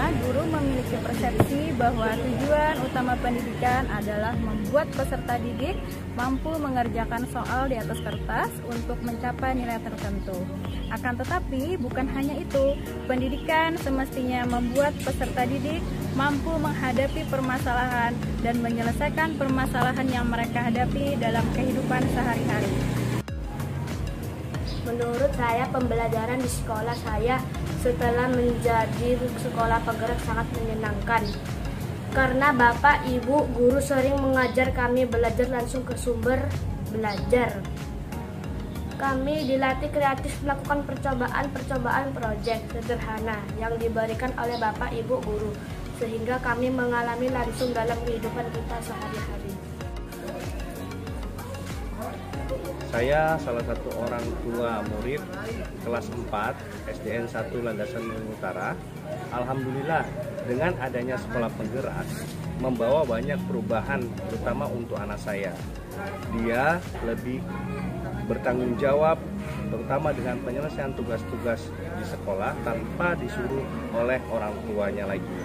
umumnya, guru memiliki persepsi bahwa tujuan utama pendidikan adalah membuat peserta didik mampu mengerjakan soal di atas kertas untuk mencapai nilai tertentu. Akan tetapi, bukan hanya itu, pendidikan semestinya membuat peserta didik mampu menghadapi permasalahan dan menyelesaikan permasalahan yang mereka hadapi dalam kehidupan sehari-hari. Menurut saya, pembelajaran di sekolah saya setelah menjadi sekolah penggerak sangat menyenangkan. Karena Bapak, Ibu, guru sering mengajar kami belajar langsung ke sumber belajar. Kami dilatih kreatif melakukan percobaan proyek sederhana yang diberikan oleh Bapak, Ibu, guru, sehingga kami mengalami langsung dalam kehidupan kita sehari-hari. Saya salah satu orang tua murid kelas 4 SDN 1 Landasan Utara. Alhamdulillah, dengan adanya sekolah penggerak membawa banyak perubahan, terutama untuk anak saya. Dia lebih bertanggung jawab, terutama dengan penyelesaian tugas-tugas di sekolah tanpa disuruh oleh orang tuanya lagi.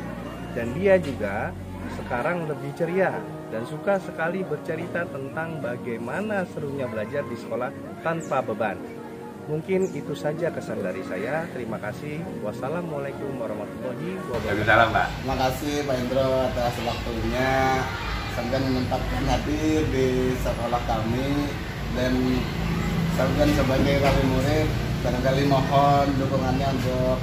Dan dia juga sekarang lebih ceria dan suka sekali bercerita tentang bagaimana serunya belajar di sekolah tanpa beban. Mungkin itu saja kesan dari saya. Terima kasih. Wassalamualaikum warahmatullahi wabarakatuh. Waalaikumsalam, Pak. Terima kasih Pak Indro atas waktunya sampai menyempatkan hadir di sekolah kami, dan sampai sebagai wali murid barangkali mohon dukungannya untuk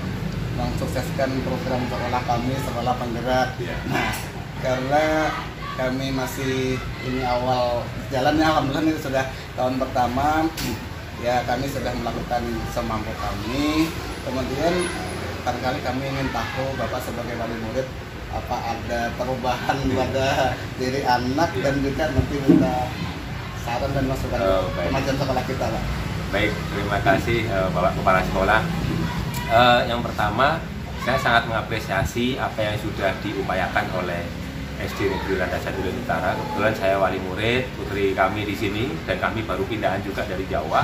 mensukseskan program sekolah kami, sekolah penggerak. Nah, karena kami masih ini awal jalannya, alhamdulillah ini sudah tahun pertama, ya kami sudah melakukan semampu kami. Kemudian barangkali kami ingin tahu Bapak sebagai wali murid, apa ada perubahan pada diri anak dan juga nanti minta saran dan masukan kemajuan sekolah kita, Pak. Baik, terima kasih Bapak Kepala Sekolah. Yang pertama, saya sangat mengapresiasi apa yang sudah diupayakan oleh SD Negeri Landasan Utara. Kebetulan saya wali murid, putri kami di sini, dan kami baru pindahan juga dari Jawa.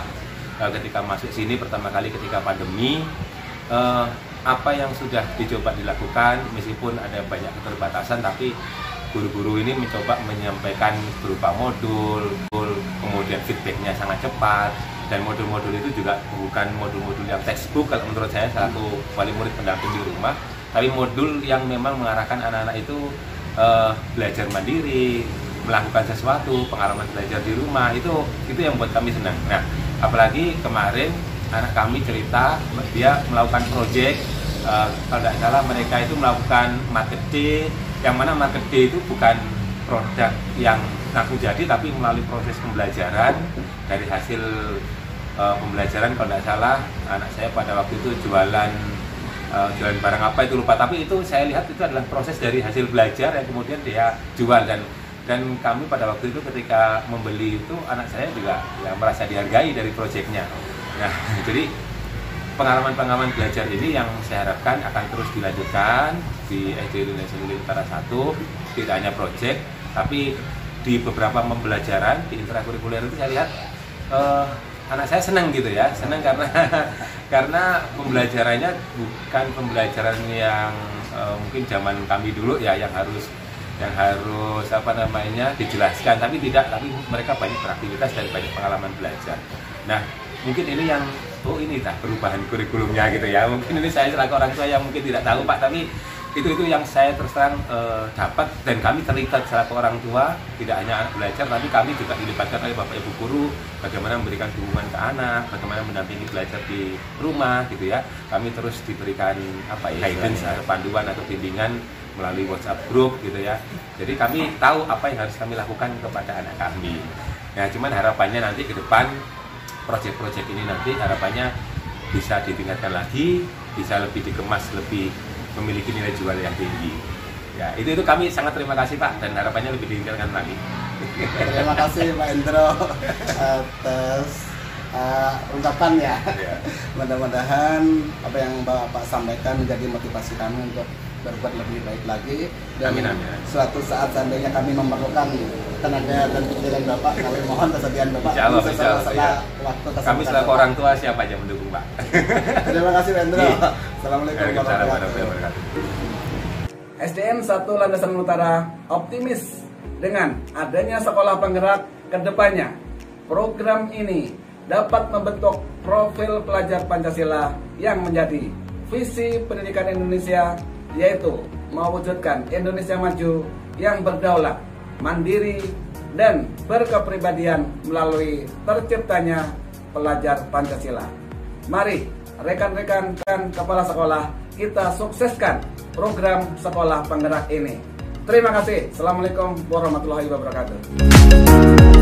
Ketika masuk sini pertama kali ketika pandemi, apa yang sudah dicoba dilakukan, meskipun ada banyak keterbatasan, tapi guru-guru ini mencoba menyampaikan berupa modul, kemudian feedbacknya sangat cepat, dan modul-modul itu juga bukan modul-modul yang textbook kalau menurut saya selaku wali murid pendamping di rumah, tapi modul yang memang mengarahkan anak-anak itu belajar mandiri, melakukan sesuatu, pengalaman belajar di rumah, itu yang buat kami senang. Nah, apalagi kemarin anak kami cerita dia melakukan proyek, kalau tidak salah mereka itu melakukan market day, yang mana market day itu bukan produk yang langsung jadi, tapi melalui proses pembelajaran. Dari hasil pembelajaran kalau tidak salah anak saya pada waktu itu jualan barang apa itu lupa, tapi itu saya lihat itu adalah proses dari hasil belajar yang kemudian dia jual, dan kami pada waktu itu ketika membeli itu anak saya juga ya, merasa dihargai dari proyeknya. Nah, jadi pengalaman belajar ini yang saya harapkan akan terus dilanjutkan di SD Landasan Utara 1, tidak hanya proyek, tapi di beberapa pembelajaran di intrakurikuler itu saya lihat anak saya senang gitu ya, senang karena pembelajarannya bukan pembelajaran yang mungkin zaman kami dulu ya, yang harus apa namanya dijelaskan, tapi mereka banyak beraktivitas dan banyak pengalaman belajar. Nah, mungkin ini yang ini perubahan kurikulumnya gitu ya. Mungkin ini saya selaku orang tua yang mungkin tidak tahu, Pak, tapi itu yang saya terus terang dapat, dan kami terlibat selaku orang tua, tidak hanya anak belajar, tapi kami juga dilibatkan oleh Bapak Ibu guru, bagaimana memberikan dukungan ke anak, bagaimana mendampingi belajar di rumah gitu ya. Kami terus diberikan guidance, panduan atau bimbingan melalui WhatsApp group gitu ya. Jadi kami tahu apa yang harus kami lakukan kepada anak kami. Nah, cuman harapannya nanti ke depan proyek-proyek ini nanti harapannya bisa ditingkatkan lagi, bisa lebih dikemas, lebih memiliki nilai jual yang tinggi. Ya, itu kami sangat terima kasih, Pak, dan harapannya lebih ditingkatkan lagi. Terima kasih Pak Indro atas ungkapan ya. Mudah-mudahan apa yang Bapak sampaikan menjadi motivasi kami untuk berbuat lebih baik lagi, dan amin. Suatu saat seandainya kami memerlukan tenaga dan pikiran Bapak, kami mohon kesediaan Bapak. Insya Allah. Kami selaku orang tua siapa aja mendukung, Pak. Terima kasih Pak Indro. Iya. Assalamualaikum warahmatullahi wabarakatuh. SDN 1 Landasan Utara optimis dengan adanya sekolah penggerak ke depannya. Program ini dapat membentuk profil pelajar Pancasila yang menjadi visi pendidikan Indonesia, yaitu mewujudkan Indonesia maju yang berdaulat, mandiri, dan berkepribadian melalui terciptanya pelajar Pancasila. Mari rekan-rekan dan kepala sekolah, kita sukseskan program sekolah penggerak ini. Terima kasih. Assalamualaikum warahmatullahi wabarakatuh.